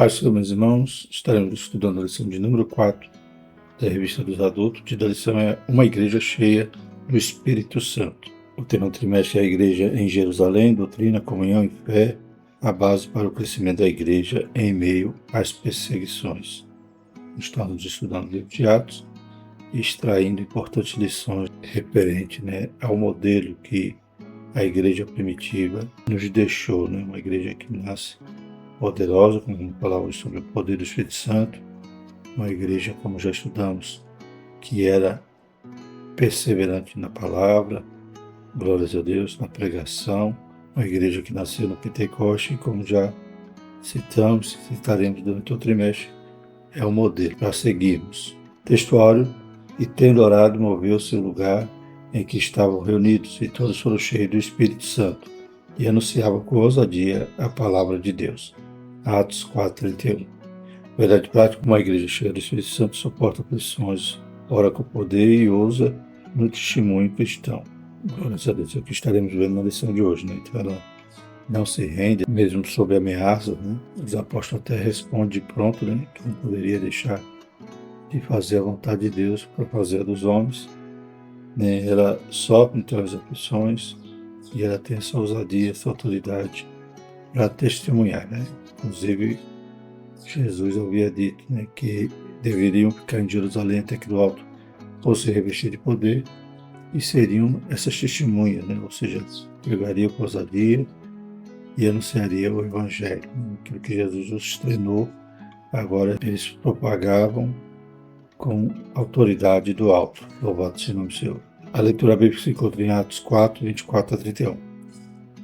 Paz, meus irmãos, estaremos estudando a lição de número 4 da Revista dos Adultos. O título da lição é Uma Igreja Cheia do Espírito Santo. O tema do trimestre é a Igreja em Jerusalém, doutrina, comunhão e fé, a base para o crescimento da Igreja em meio às perseguições. Estamos estudando o livro de Atos e extraindo importantes lições referentes ao modelo que a Igreja primitiva nos deixou, uma igreja que nasce poderosa, como falamos sobre o poder do Espírito Santo, uma igreja, como já estudamos, que era perseverante na palavra, glórias a Deus, na pregação, uma igreja que nasceu no Pentecoste, como já citaremos durante o trimestre, é o modelo para seguirmos. Textuário: e tendo orado, moveu-se o lugar em que estavam reunidos, e todos foram cheios do Espírito Santo, e anunciavam com ousadia a palavra de Deus. Atos 4:31. Verdade prática: uma igreja cheia do Espírito Santo suporta pressões, ora com poder e ousa no testemunho cristão. Glórias a Deus. É o que estaremos vendo na lição de hoje. Então ela não se rende, mesmo sob ameaças. Os apóstolos até respondem pronto, que não poderia deixar de fazer a vontade de Deus para fazer a dos homens. Ela sofre então as aflições e ela tem essa ousadia, essa autoridade para testemunhar. Inclusive, Jesus havia dito que deveriam ficar em Jerusalém até que do alto fosse revestido de poder, e seriam essas testemunhas, ou seja, pregariam com ousadia e anunciaria o Evangelho. Aquilo que Jesus os treinou, agora eles propagavam com autoridade do alto. Louvado seja o nome do Senhor. A leitura bíblica se encontra em Atos 4:24-31.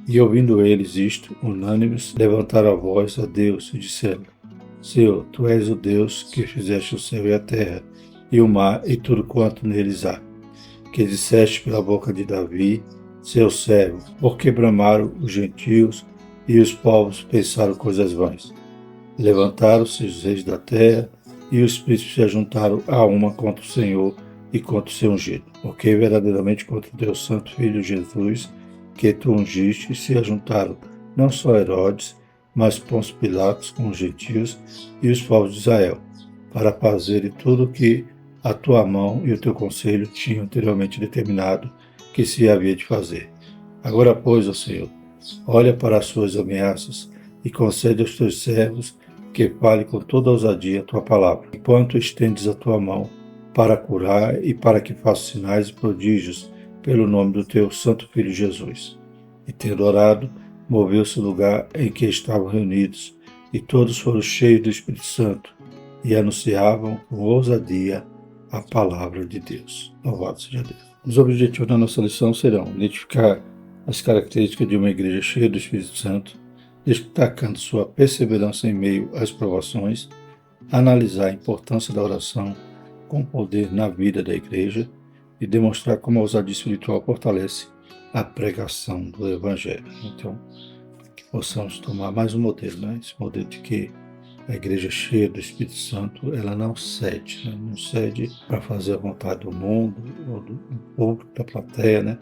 E ouvindo eles isto, unânimes, levantaram a voz a Deus e disseram: Senhor, Tu és o Deus que fizeste o céu e a terra, e o mar e tudo quanto neles há, que disseste pela boca de Davi, seu servo, porque bramaram os gentios e os povos pensaram coisas vãs. Levantaram-se os reis da terra, e os príncipes se ajuntaram a uma contra o Senhor e contra o seu ungido, porque verdadeiramente contra o teu santo filho Jesus, que tu ungiste, se ajuntaram não só Herodes, mas Pôncio Pilatos com os gentios e os povos de Israel, para fazerem tudo o que a tua mão e o teu conselho tinham anteriormente determinado que se havia de fazer. Agora, pois, ó Senhor, olha para as suas ameaças e concede aos teus servos que fale com toda ousadia a tua palavra, enquanto estendes a tua mão para curar e para que faça sinais e prodígios pelo nome do teu santo filho Jesus. E tendo orado, moveu-se o lugar em que estavam reunidos, e todos foram cheios do Espírito Santo, e anunciavam com ousadia a palavra de Deus. Louvado seja Deus. Os objetivos da nossa lição serão identificar as características de uma igreja cheia do Espírito Santo, destacando sua perseverança em meio às provações, analisar a importância da oração com poder na vida da igreja e demonstrar como a ousadia espiritual fortalece a pregação do Evangelho. Então, que possamos tomar mais um modelo, esse modelo de que a igreja cheia do Espírito Santo, ela não cede, não cede para fazer a vontade do mundo, ou do público, da plateia,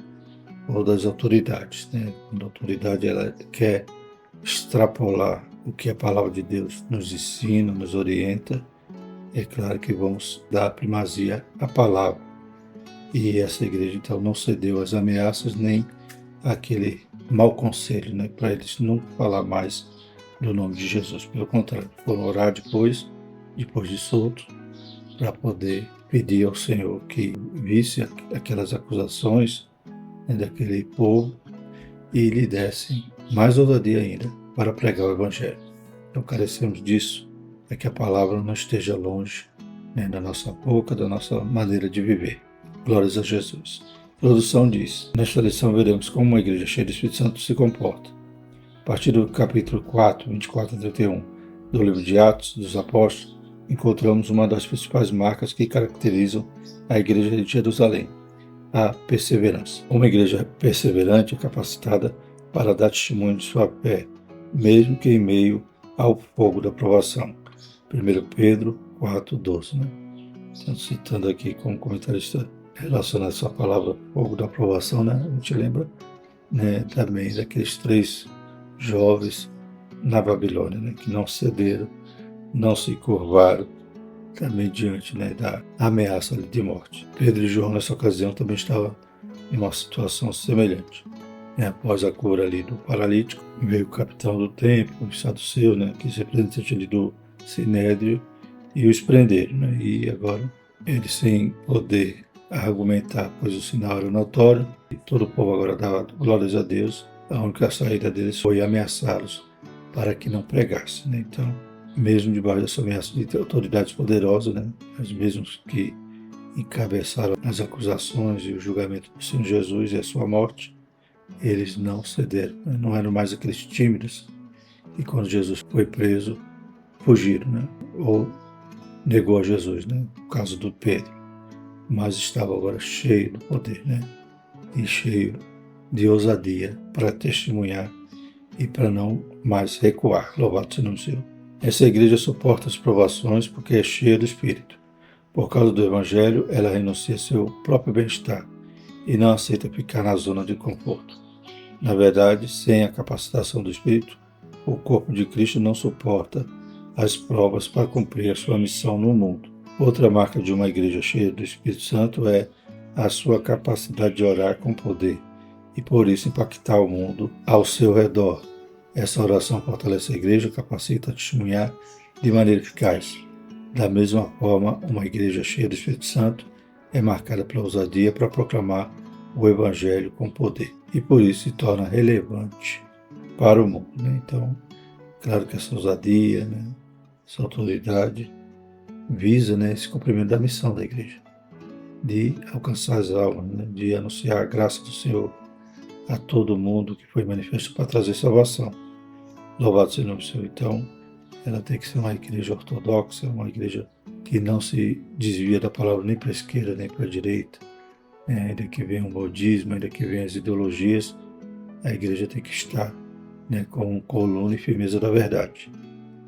ou das autoridades. Quando a autoridade ela quer extrapolar o que a palavra de Deus nos ensina, nos orienta, é claro que vamos dar primazia à palavra. E essa igreja, então, não cedeu às ameaças nem àquele mau conselho, para eles não falar mais do nome de Jesus. Pelo contrário, foram orar depois de solto, para poder pedir ao Senhor que visse aquelas acusações daquele povo e lhe dessem mais ousadia ainda para pregar o Evangelho. Então, carecemos disso, que a palavra não esteja longe da nossa boca, da nossa maneira de viver. Glórias a Jesus. A introdução diz: nesta lição veremos como uma igreja cheia do Espírito Santo se comporta. A partir do capítulo 4, 24-31 do livro de Atos dos Apóstolos, encontramos uma das principais marcas que caracterizam a igreja de Jerusalém: a perseverança. Uma igreja perseverante é capacitada para dar testemunho de sua fé, mesmo que em meio ao fogo da provação. 1 Pedro 4:12. Então, citando aqui como comentarista relacionado a essa palavra fogo da aprovação, a gente lembra também daqueles 3 jovens na Babilônia, que não cederam não se curvaram também diante, né, da ameaça ali de morte. Pedro e João, nessa ocasião, também estavam em uma situação semelhante. Após a cura ali do paralítico, veio o capitão do templo, o saduceu, né, que é representante ali do Sinédrio, e os prenderam. Né, e agora, eles sem poder argumentar, pois o sinal era notório, e todo o povo agora dava glórias a Deus, a única saída deles foi ameaçá-los para que não pregassem. Né. Então, mesmo debaixo dessa ameaça de autoridades poderosas, né, os mesmos que encabeçaram as acusações e o julgamento do Senhor Jesus e a sua morte, eles não cederam, né? Não eram mais aqueles tímidos e quando Jesus foi preso, fugiram, né? Ou negou a Jesus, né? No caso do Pedro, mas estava agora cheio do poder, né? E cheio de ousadia para testemunhar e para não mais recuar. Louvado seja o nome do Senhor. Essa igreja suporta as provações porque é cheia do Espírito. Por causa do Evangelho, ela renuncia seu próprio bem-estar e não aceita ficar na zona de conforto. Na verdade, sem a capacitação do Espírito, o corpo de Cristo não suporta as provas para cumprir a sua missão no mundo. Outra marca de uma igreja cheia do Espírito Santo é a sua capacidade de orar com poder e por isso impactar o mundo ao seu redor. Essa oração fortalece a igreja, capacita a testemunhar de maneira eficaz. Da mesma forma, uma igreja cheia do Espírito Santo é marcada pela ousadia para proclamar o Evangelho com poder e por isso se torna relevante para o mundo. Né? Então, claro que essa ousadia, né, essa autoridade visa, né, esse cumprimento da missão da igreja, de alcançar as almas, né, de anunciar a graça do Senhor a todo mundo que foi manifesto para trazer salvação. Louvado seja o nome do Senhor. Então, ela tem que ser uma igreja ortodoxa, uma igreja que não se desvia da palavra nem para a esquerda nem para a direita, ainda que venha o modismo, ainda que venham as ideologias, a igreja tem que estar, né, com coluna e firmeza da verdade.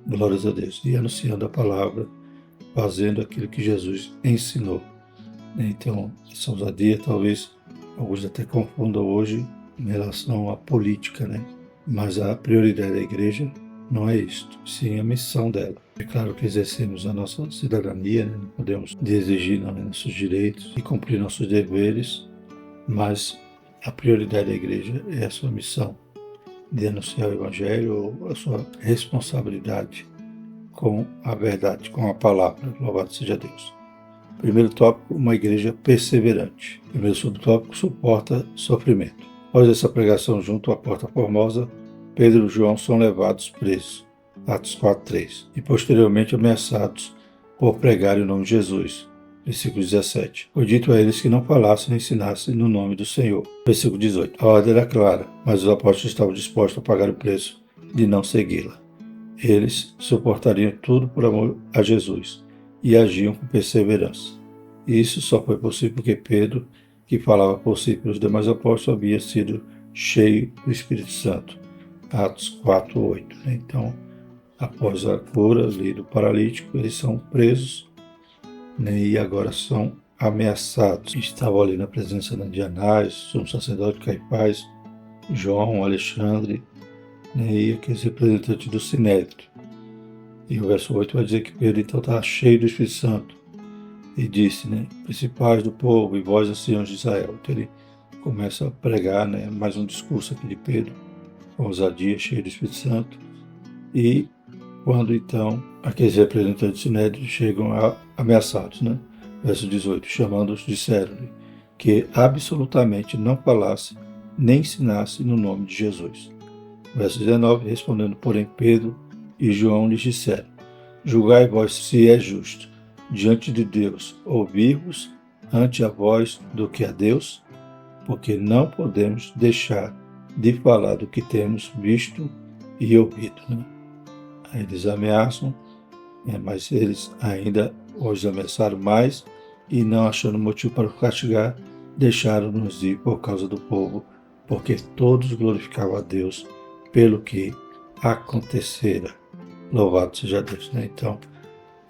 Glórias a Deus. E anunciando a palavra, fazendo aquilo que Jesus ensinou. Então, essa ousadia, talvez alguns até confundam hoje em relação à política, né? Mas a prioridade da igreja não é isto, sim a missão dela. É claro que exercemos a nossa cidadania, né? Não podemos exigir nossos direitos e cumprir nossos deveres, mas a prioridade da igreja é a sua missão de anunciar o Evangelho, ou a sua responsabilidade com a verdade, com a palavra. Louvado seja Deus. Primeiro tópico, uma igreja perseverante. Primeiro subtópico, suporta sofrimento. Após essa pregação junto à Porta Formosa, Pedro e João são levados presos, Atos 4:3, e posteriormente ameaçados por pregarem o nome de Jesus, versículo 17. Foi dito a eles que não falassem nem ensinassem no nome do Senhor, versículo 18. A ordem era clara, mas os apóstolos estavam dispostos a pagar o preço de não segui-la. Eles suportariam tudo por amor a Jesus e agiam com perseverança. Isso só foi possível porque Pedro, que falava por si pelos demais apóstolos, havia sido cheio do Espírito Santo. Atos 4:8. Então, após a cura ali do paralítico, eles são presos, né, e agora são ameaçados. Estavam ali na presença de Anás, sumo sacerdote Caifás, João, Alexandre, né, e aqueles representantes do Sinédrio. E o verso 8 vai dizer que Pedro então estava cheio do Espírito Santo e disse, né, principais do povo e vós anciãos de Israel. Então ele começa a pregar, né, mais um discurso aqui de Pedro, com ousadia, cheio do Espírito Santo. E quando então aqueles representantes do Sinédrio chegam ameaçados, né, verso 18, chamando-os, disseram-lhe que absolutamente não falasse nem ensinasse no nome de Jesus. Verso 19, respondendo, porém, Pedro e João lhes disseram, julgai vós se é justo, diante de Deus, ouvir-vos ante a vós do que a Deus, porque não podemos deixar de falar do que temos visto e ouvido. Né? Aí eles ameaçam, mas eles ainda os ameaçaram mais e não achando motivo para castigar, deixaram-nos ir por causa do povo, porque todos glorificavam a Deus pelo que acontecera. Louvado seja Deus. Né? Então,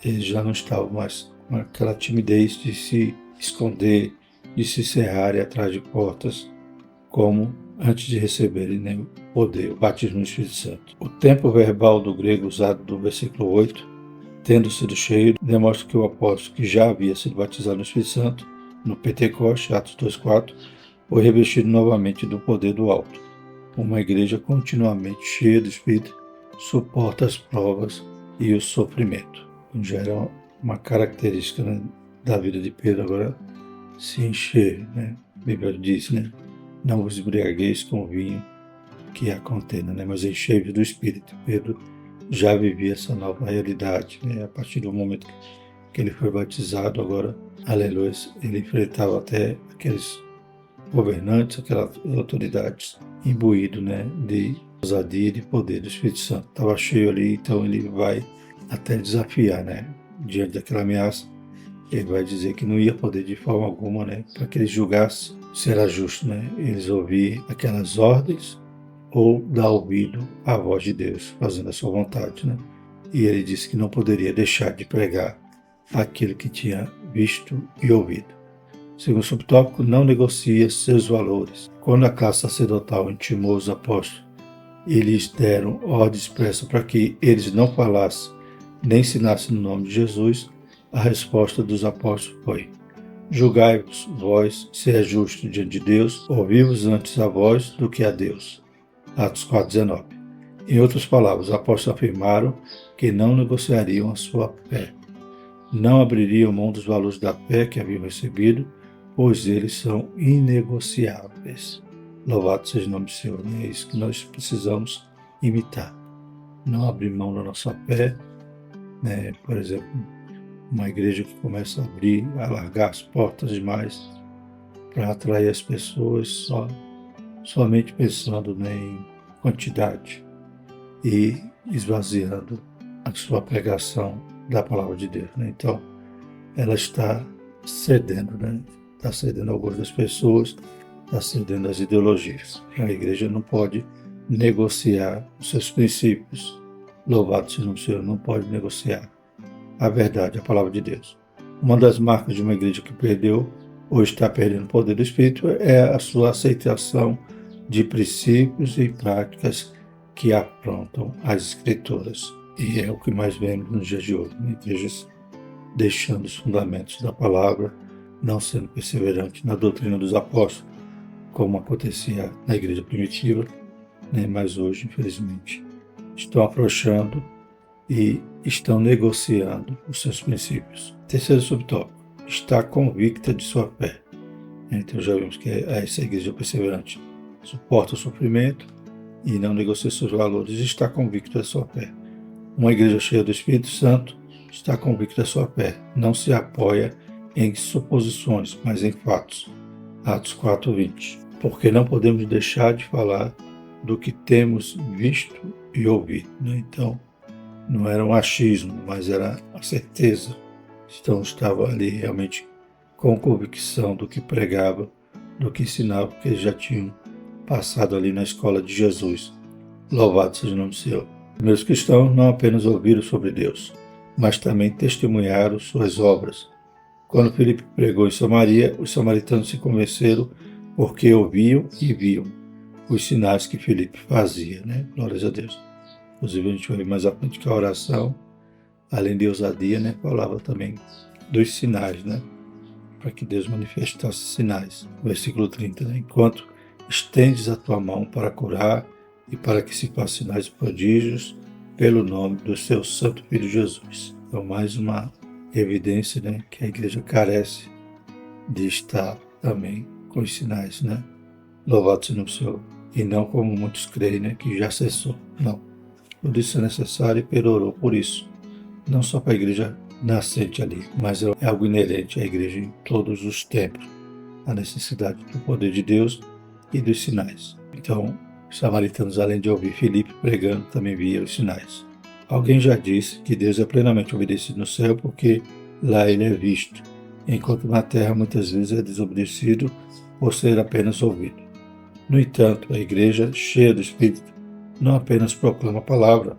eles já não estavam mais com aquela timidez de se esconder, de se cerrarem atrás de portas, como antes de receberem, né, o poder, o batismo no Espírito Santo. O tempo verbal do grego usado no versículo 8 tendo sido cheio, demonstra que o apóstolo, que já havia sido batizado no Espírito Santo, no Pentecoste, Atos 2,4, foi revestido novamente do poder do alto. Uma igreja continuamente cheia do Espírito suporta as provas e o sofrimento. Já era uma característica, né, da vida de Pedro, agora se encher, né? A Bíblia diz, né? Não vos embriagueis com vinho que há contenda, né? Mas enchei-vos do Espírito. Pedro já vivia essa nova realidade, né? A partir do momento que ele foi batizado, agora, aleluia, ele enfrentava até aqueles governantes, aquelas autoridades, imbuído, né, de ousadia e de poder do Espírito Santo. Estava cheio ali, então ele vai até desafiar, né? Diante daquela ameaça, ele vai dizer que não ia poder de forma alguma, né, para que eles julgassem se era justo, né, eles ouvir aquelas ordens ou dar ouvido à voz de Deus, fazendo a sua vontade, né? E ele disse que não poderia deixar de pregar aquilo que tinha visto e ouvido. Segundo subtópico, não negocia seus valores. Quando a classe sacerdotal intimou os apóstolos e lhes deram ordem expressa para que eles não falassem nem ensinassem no nome de Jesus, a resposta dos apóstolos foi: julgai-vos vós se é justo diante de Deus, ouvi-vos antes a vós do que a Deus. Atos 4,19. Em outras palavras, os apóstolos afirmaram que não negociariam a sua fé. Não abririam mão dos valores da fé que haviam recebido, pois eles são inegociáveis. Louvado seja o nome do Senhor. É isso que nós precisamos imitar. Não abrir mão da nossa fé, né? Por exemplo, uma igreja que começa a abrir, a largar as portas demais para atrair as pessoas somente pensando, né, em quantidade e esvaziando a sua pregação da palavra de Deus, né? Então, ela está cedendo, né? Está cedendo ao gosto das pessoas, está cedendo às ideologias. A igreja não pode negociar os seus princípios. Louvado seja o Senhor, não pode negociar a verdade, a palavra de Deus. Uma das marcas de uma igreja que perdeu ou está perdendo o poder do Espírito é a sua aceitação de princípios e práticas que afrontam as Escrituras. E é o que mais vemos nos dias de hoje, né? Igrejas deixando os fundamentos da palavra, não sendo perseverante na doutrina dos apóstolos, como acontecia na igreja primitiva, né? Mas hoje, infelizmente, estão afrouxando e estão negociando os seus princípios. Terceiro subtópico, está convicta de sua fé. Então já vimos que essa igreja perseverante suporta o sofrimento e não negocia seus valores, está convicta da sua fé. Uma igreja cheia do Espírito Santo está convicta da sua fé, não se apoia em suposições, mas em fatos. Atos 4:20. Porque não podemos deixar de falar do que temos visto e ouvido, né? Então, não era um achismo, mas era a certeza. Então, estava ali realmente com convicção do que pregava, do que ensinava, porque eles já tinham passado ali na escola de Jesus. Louvado seja o nome do Senhor. Meus cristãos não apenas ouviram sobre Deus, mas também testemunharam suas obras. Quando Filipe pregou em Samaria, os samaritanos se convenceram porque ouviam e viam os sinais que Filipe fazia, né? Glórias a Deus. Inclusive a gente vai ver mais à frente que a oração, além de ousadia, né, falava também dos sinais, né? Para que Deus manifestasse sinais. Versículo 30, né? Enquanto estendes a tua mão para curar e para que se façam sinais e prodígios pelo nome do seu santo Filho Jesus. Então, mais uma evidência, né, que a igreja carece de estar também com os sinais, né? Louvado seja o Senhor. E não como muitos creem, né, que já cessou. Não. Tudo isso é necessário e perorou por isso. Não só para a igreja nascente ali, mas é algo inerente à igreja em todos os tempos. A necessidade do poder de Deus e dos sinais. Então, os samaritanos, além de ouvir Filipe pregando, também viam os sinais. Alguém já disse que Deus é plenamente obedecido no céu porque lá ele é visto, enquanto na terra muitas vezes é desobedecido por ser apenas ouvido. No entanto, a igreja, cheia do Espírito, não apenas proclama a palavra,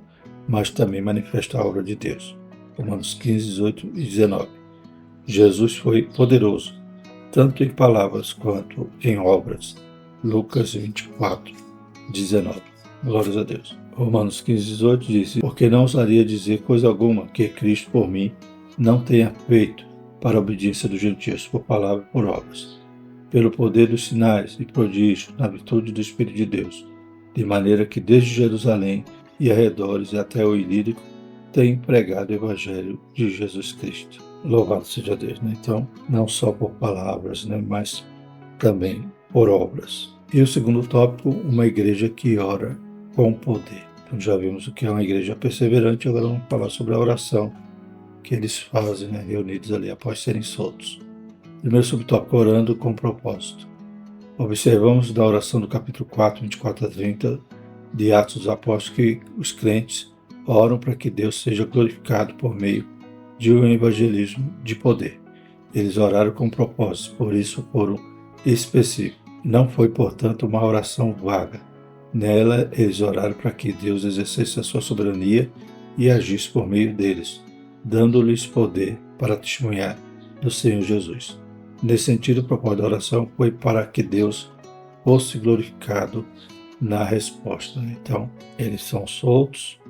mas também manifesta a obra de Deus. Romanos 15, 18 e 19. Jesus foi poderoso, tanto em palavras quanto em obras. Lucas 24, 19. Glórias a Deus. Romanos 15:18 diz: porque não ousaria dizer coisa alguma que Cristo por mim não tenha feito para a obediência dos gentios, por palavra e por obras, pelo poder dos sinais e prodígios, na virtude do Espírito de Deus, de maneira que desde Jerusalém e arredores e até o Ilírico tenho pregado o Evangelho de Jesus Cristo. Louvado seja Deus, né? Então, não só por palavras, né? Mas também por obras. E o segundo tópico, uma igreja que ora com poder. Então já vimos o que é uma igreja perseverante, agora vamos falar sobre a oração que eles fazem, né, reunidos ali após serem soltos. Primeiro subtópico, orando com propósito. Observamos da oração do capítulo 4, 24 a 30 de Atos dos Apóstolos que os crentes oram para que Deus seja glorificado por meio de um evangelismo de poder. Eles oraram com propósito, por isso foram específicos. Não foi, portanto, uma oração vaga. Nela, eles oraram para que Deus exercesse a sua soberania e agisse por meio deles, dando-lhes poder para testemunhar do Senhor Jesus. Nesse sentido, o propósito da oração foi para que Deus fosse glorificado na resposta. Então, eles são soltos,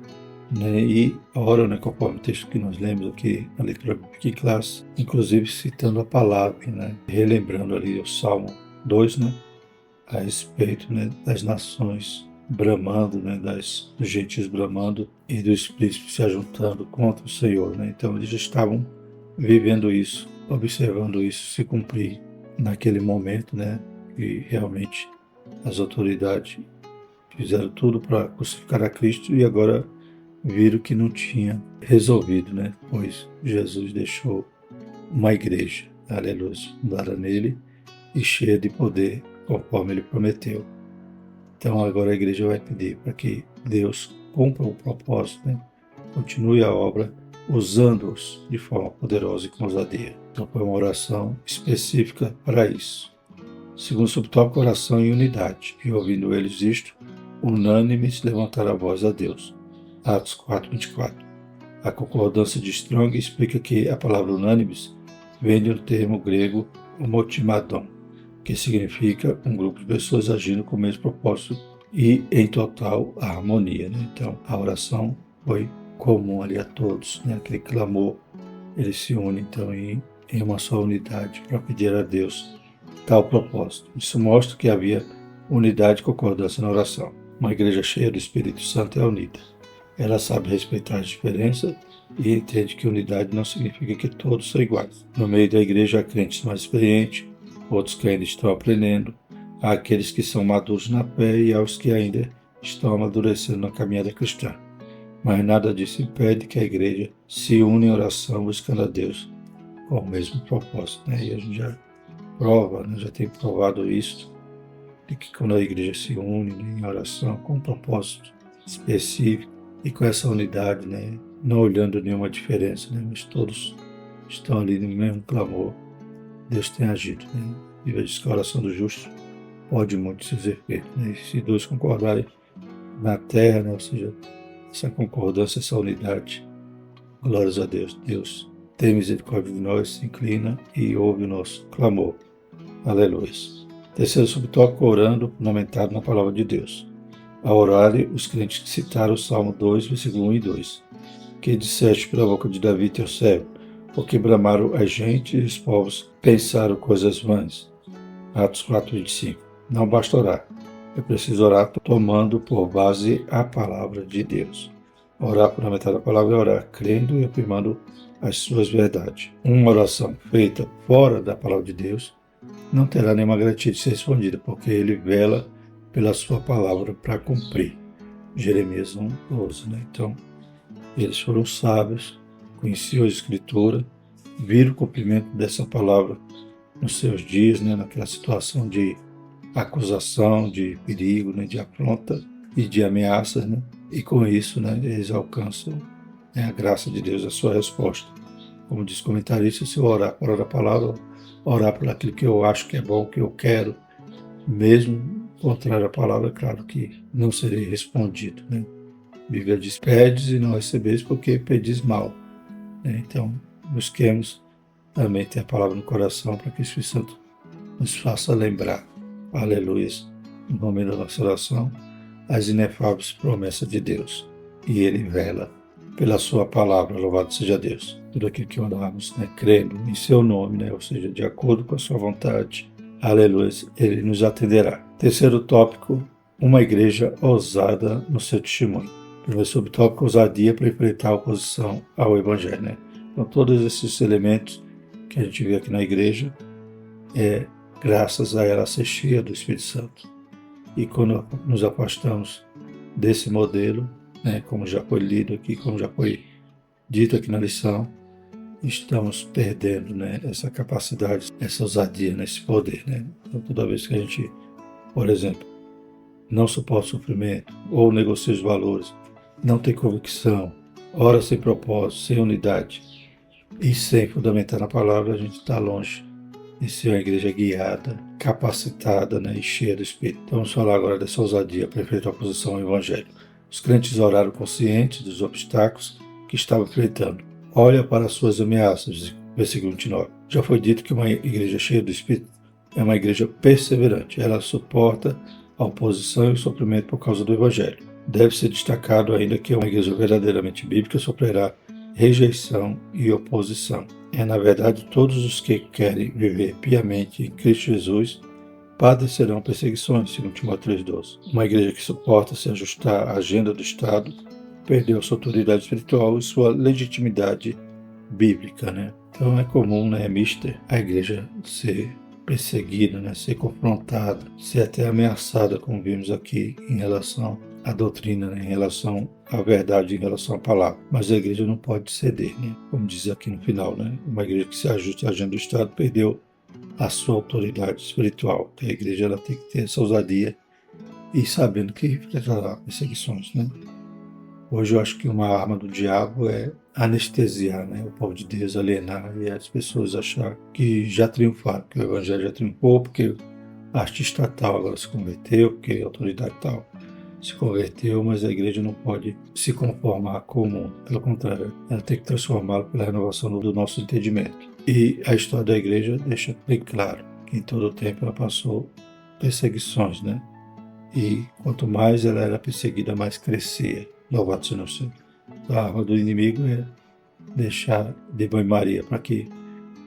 né, e oram, né, conforme o texto que nós lemos aqui na leitura de classe, inclusive citando a palavra, né, relembrando ali o Salmo 2, né, a respeito, né, das nações bramando, né, dos gentios bramando e dos príncipes se ajuntando contra o Senhor. Né? Então eles já estavam vivendo isso, observando isso se cumprir naquele momento, né, e realmente as autoridades fizeram tudo para crucificar a Cristo e agora viram que não tinha resolvido, né, pois Jesus deixou uma igreja, aleluia, fundada nele e cheia de poder, conforme ele prometeu. Então agora a igreja vai pedir para que Deus cumpra o propósito, né? Continue a obra usando-os de forma poderosa e com ousadia. Então foi uma oração específica para isso. Segundo subtópico, oração em unidade. E ouvindo eles isto, unânimes levantaram a voz a Deus. Atos 4, 24. A concordância de Strong explica que a palavra unânimes vem do termo grego motimadon, que significa um grupo de pessoas agindo com o mesmo propósito e em total harmonia. Né? Então, a oração foi comum ali a todos, né? Aquele clamor, eles se unem então em uma só unidade para pedir a Deus tal propósito. Isso mostra que havia unidade e concordância na oração. Uma igreja cheia do Espírito Santo é unida. Ela sabe respeitar as diferenças e entende que unidade não significa que todos são iguais. No meio da igreja há crentes mais experientes, outros que ainda estão aprendendo, há aqueles que são maduros na fé e há os que ainda estão amadurecendo na caminhada cristã. Mas nada disso impede que a igreja se une em oração buscando a Deus com o mesmo propósito. Né? E a gente já prova, né? Já tem provado isso, de que quando a igreja se une em oração com um propósito específico e com essa unidade, né? Não olhando nenhuma diferença, né? Mas todos estão ali no mesmo clamor, Deus tem agido. Né? E diz que a oração do justo pode muito se efeitos. Né? E se dois concordarem na terra, né? Ou seja, essa concordância, essa unidade, glórias a Deus. Deus tem misericórdia de nós, se inclina e ouve o nosso clamor. Aleluia. Terceiro subtópico, orando, fundamentado na palavra de Deus. Ao orarem, os crentes citaram o Salmo 2, versículo 1 e 2. Que disseste pela boca de Davi, teu servo, porque bramaram a gente e os povos pensaram coisas vãs. Atos 4, 25. Não basta orar. É preciso orar tomando por base a palavra de Deus. Orar por metade da palavra é orar crendo e afirmando as suas verdades. Uma oração feita fora da palavra de Deus não terá nenhuma garantia de ser respondida, porque ele vela pela sua palavra para cumprir. Jeremias 1, 12. Né? Então, eles foram sábios, conheciam a Escritura, viram o cumprimento dessa palavra nos seus dias, né? Naquela situação de acusação, de perigo, né? De afronta e de ameaças, né? E com isso, né? Eles alcançam, né? A graça de Deus, a sua resposta. Como diz o comentarista, se eu orar por a palavra, orar por aquilo que eu acho que é bom, que eu quero, mesmo contrário à palavra, é claro que não serei respondido. Né? A Bíblia diz, pedes e não recebeis porque pedis mal. Né? Então, busquemos também ter a palavra no coração para que o Espírito Santo nos faça lembrar. Aleluia. No momento da nossa oração, as inefáveis promessas de Deus. E Ele vela pela sua palavra, louvado seja Deus. Tudo aquilo que orarmos, crendo em seu nome, ou seja, de acordo com a sua vontade, aleluia, Ele nos atenderá. Terceiro tópico, uma igreja ousada no seu testemunho. Primeiro subtópico, ousadia para enfrentar a oposição ao Evangelho. Então, todos esses elementos que a gente vê aqui na igreja, graças a ela ser cheia do Espírito Santo. E quando nos afastamos desse modelo, como já foi lido aqui, como já foi dito aqui na lição, estamos perdendo essa capacidade, essa ousadia, esse poder. Então, toda vez que a gente, por exemplo, não suporta o sofrimento, ou negocia os valores, não tem convicção, ora sem propósito, sem unidade e sem fundamentar na palavra, a gente está longe de ser uma igreja guiada, capacitada e cheia do Espírito. Então, vamos falar agora dessa ousadia para enfrentar a oposição ao Evangelho. Os crentes oraram conscientes dos obstáculos que estavam enfrentando. Olha para as suas ameaças, versículo 29. Já foi dito que uma igreja cheia do Espírito é uma igreja perseverante. Ela suporta a oposição e o sofrimento por causa do Evangelho. Deve ser destacado ainda que uma igreja verdadeiramente bíblica sofrerá rejeição e oposição. Na verdade, todos os que querem viver piamente em Cristo Jesus padecerão perseguições, segundo Timóteo 3,12. Uma igreja que suporta se ajustar à agenda do Estado perdeu sua autoridade espiritual e sua legitimidade bíblica. Então é comum, mister, a igreja ser perseguida, ser confrontada, ser até ameaçada, como vimos aqui, em relação à doutrina, em relação à verdade, em relação à palavra. Mas a igreja não pode ceder, como diz aqui no final. Uma igreja que se ajuste à agenda do Estado perdeu a sua autoridade espiritual. Então, a igreja ela tem que ter essa ousadia e sabendo que enfrentará perseguições. Hoje eu acho que uma arma do diabo é anestesiar o povo de Deus, alienar e as pessoas achar que já triunfaram, que o Evangelho já triunfou, porque a artista tal agora se converteu, porque a autoridade tal se converteu, mas a igreja não pode se conformar com o mundo. Pelo contrário, ela tem que transformá-lo pela renovação do nosso entendimento. E a história da igreja deixa bem claro que em todo o tempo ela passou perseguições, E quanto mais ela era perseguida, mais crescia. Louvado seja o Senhor. A arma do inimigo é deixar de banho-maria para que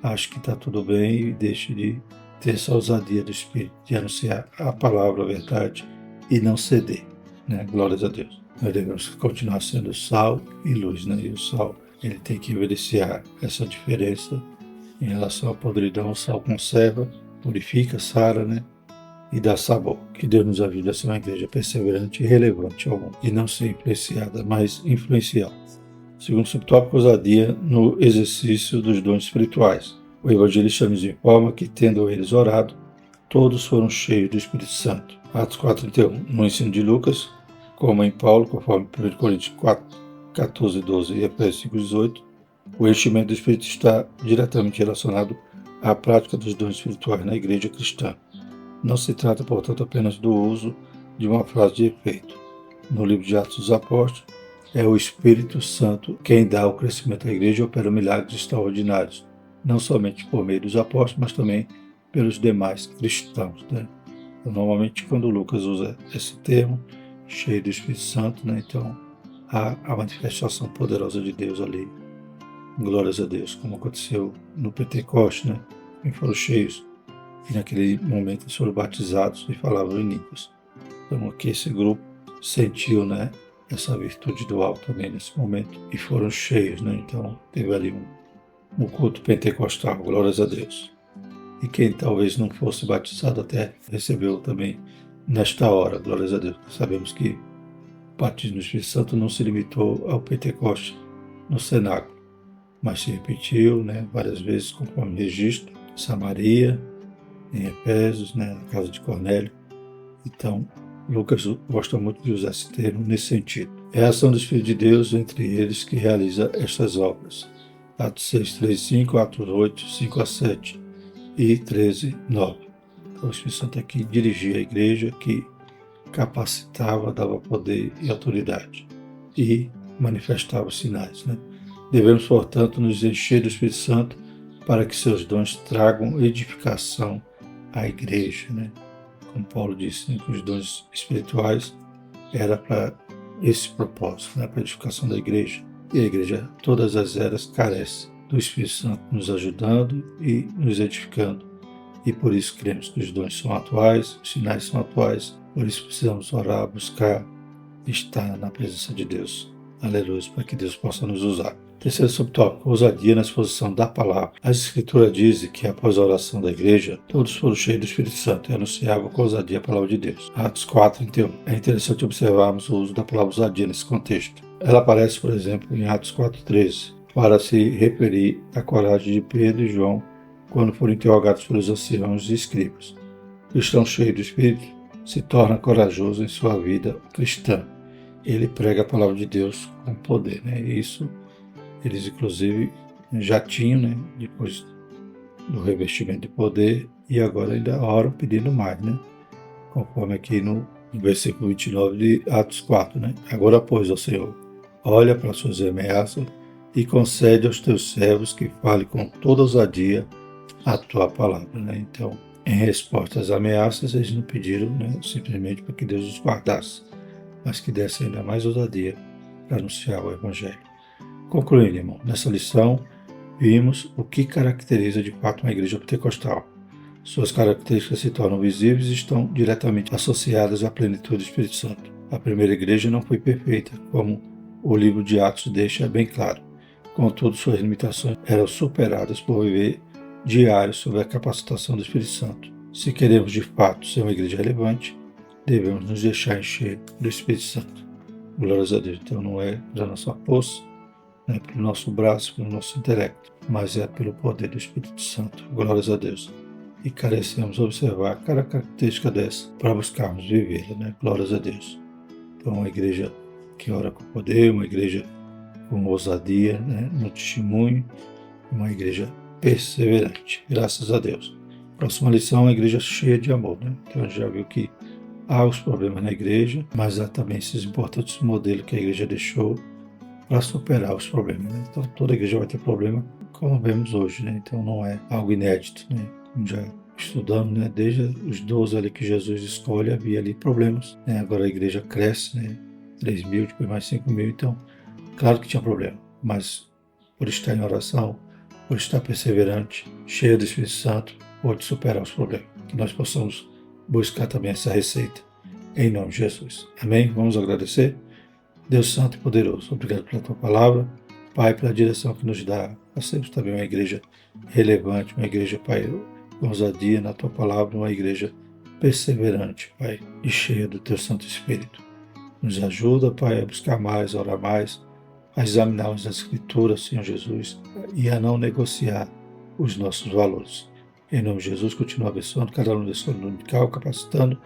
ache que está tudo bem e deixe de ter essa ousadia do Espírito, de anunciar a palavra, a verdade e não ceder. Glórias a Deus. Nós devemos continuar sendo sal e luz, E o sal, ele tem que evidenciar essa diferença em relação à podridão. O sal conserva, purifica, sara, e dá sabor. Que Deus nos ajude a ser uma igreja perseverante e relevante ao mundo, e não ser influenciada, mas influencial. Segundo subtópico, ousadia no exercício dos dons espirituais. O evangelista nos informa que, tendo eles orado, todos foram cheios do Espírito Santo. Atos 4:31. No ensino de Lucas, como em Paulo, conforme 1 Coríntios 4:14-12 e Efésios 5:18, o enchimento do Espírito está diretamente relacionado à prática dos dons espirituais na igreja cristã. Não se trata, portanto, apenas do uso de uma frase de efeito. No livro de Atos dos Apóstolos, é o Espírito Santo quem dá o crescimento à igreja e opera milagres extraordinários, não somente por meio dos apóstolos, mas também pelos demais cristãos. Normalmente, quando Lucas usa esse termo, cheio do Espírito Santo, então há a manifestação poderosa de Deus ali. Glórias a Deus, como aconteceu no Pentecoste, quem foram cheios. E naquele momento eles foram batizados e falavam em línguas. Então aqui esse grupo sentiu essa virtude do alto também nesse momento e foram cheios. Então teve ali um culto pentecostal, glórias a Deus. E quem talvez não fosse batizado até recebeu também nesta hora, glórias a Deus. Sabemos que o batismo do Espírito Santo não se limitou ao Pentecoste no cenáculo, mas se repetiu várias vezes conforme registro, em Samaria, em Efésios, na casa de Cornélio. Então, Lucas gosta muito de usar esse termo nesse sentido. É a ação do Espírito de Deus entre eles que realiza estas obras. Atos 6, 3, 5, Atos 8, 5 a 7 e 13, 9. Então, o Espírito Santo aqui dirigia a igreja, que capacitava, dava poder e autoridade e manifestava os sinais. Devemos, portanto, nos encher do Espírito Santo para que seus dons tragam edificação à igreja. Como Paulo disse, que os dons espirituais era para esse propósito, né? Para a edificação da igreja. E a igreja, todas as eras, carece do Espírito Santo nos ajudando e nos edificando. E por isso cremos que os dons são atuais, os sinais são atuais, por isso precisamos orar, buscar, estar na presença de Deus. Aleluia, para que Deus possa nos usar. Terceiro subtópico, ousadia na exposição da palavra. As Escrituras dizem que após a oração da igreja, todos foram cheios do Espírito Santo e anunciavam com ousadia a palavra de Deus. Atos 4:31. É interessante observarmos o uso da palavra ousadia nesse contexto. Ela aparece, por exemplo, em Atos 4:13, para se referir à coragem de Pedro e João quando foram interrogados pelos anciãos e escribas. O cristão cheio do Espírito se torna corajoso em sua vida cristã. Ele prega a palavra de Deus com poder, né? Isso eles, inclusive, já tinham, né? Depois do revestimento de poder, e agora ainda oram pedindo mais, né? Conforme aqui no versículo 29 de Atos 4, né? Agora, pois, ó Senhor, olha para as suas ameaças e concede aos teus servos que fale com toda ousadia a tua palavra, né? Então, em resposta às ameaças, eles não pediram, né, simplesmente para que Deus os guardasse, mas que desse ainda mais ousadia para anunciar o Evangelho. Concluindo, irmão, nessa lição, vimos o que caracteriza de fato uma igreja pentecostal. Suas características se tornam visíveis e estão diretamente associadas à plenitude do Espírito Santo. A primeira igreja não foi perfeita, como o livro de Atos deixa bem claro. Contudo, suas limitações eram superadas por viver diário sob a capacitação do Espírito Santo. Se queremos de fato ser uma igreja relevante, devemos nos deixar encher do Espírito Santo. Glórias a Deus. Então não é pela nossa força, não é pelo nosso braço, pelo nosso intelecto, mas é pelo poder do Espírito Santo. Glórias a Deus. E carecemos observar cada característica dessa para buscarmos vivê-la, né? Glórias a Deus. Então uma igreja que ora com poder, uma igreja com ousadia, né, no testemunho, uma igreja perseverante, graças a Deus. Próxima lição, uma igreja cheia de amor, né? Então a gente já viu que há os problemas na igreja, mas há também esses importantes modelos que a igreja deixou para superar os problemas, né? Então toda igreja vai ter problema, como vemos hoje, né? Então não é algo inédito, né? Como já estudamos, né? Desde os 12 ali que Jesus escolhe, havia ali problemas, né? Agora a igreja cresce, né? 3.000, depois mais 5.000, então claro que tinha problema, mas por estar em oração, por estar perseverante, cheio do Espírito Santo, pode superar os problemas. Que nós possamos buscar também essa receita, em nome de Jesus. Amém? Vamos agradecer? Deus Santo e Poderoso, obrigado pela Tua Palavra, Pai, pela direção que nos dá. Nós temos também uma igreja relevante, uma igreja, Pai, com ousadia na Tua Palavra, uma igreja perseverante, Pai, e cheia do Teu Santo Espírito. Nos ajuda, Pai, a buscar mais, a orar mais, a examinar as Escrituras, Senhor Jesus, e a não negociar os nossos valores. Em nome de Jesus, continua abençoando cada um da escola dominical, capacitando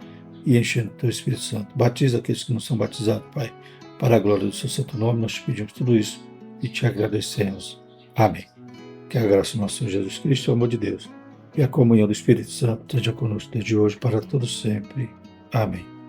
e enchendo o Teu Espírito Santo. Batiza aqueles que não são batizados, Pai, para a glória do Seu santo nome. Nós te pedimos tudo isso e te agradecemos. Amém. Que a graça do nosso Senhor Jesus Cristo, o amor de Deus e a comunhão do Espírito Santo esteja conosco desde hoje para todos sempre. Amém.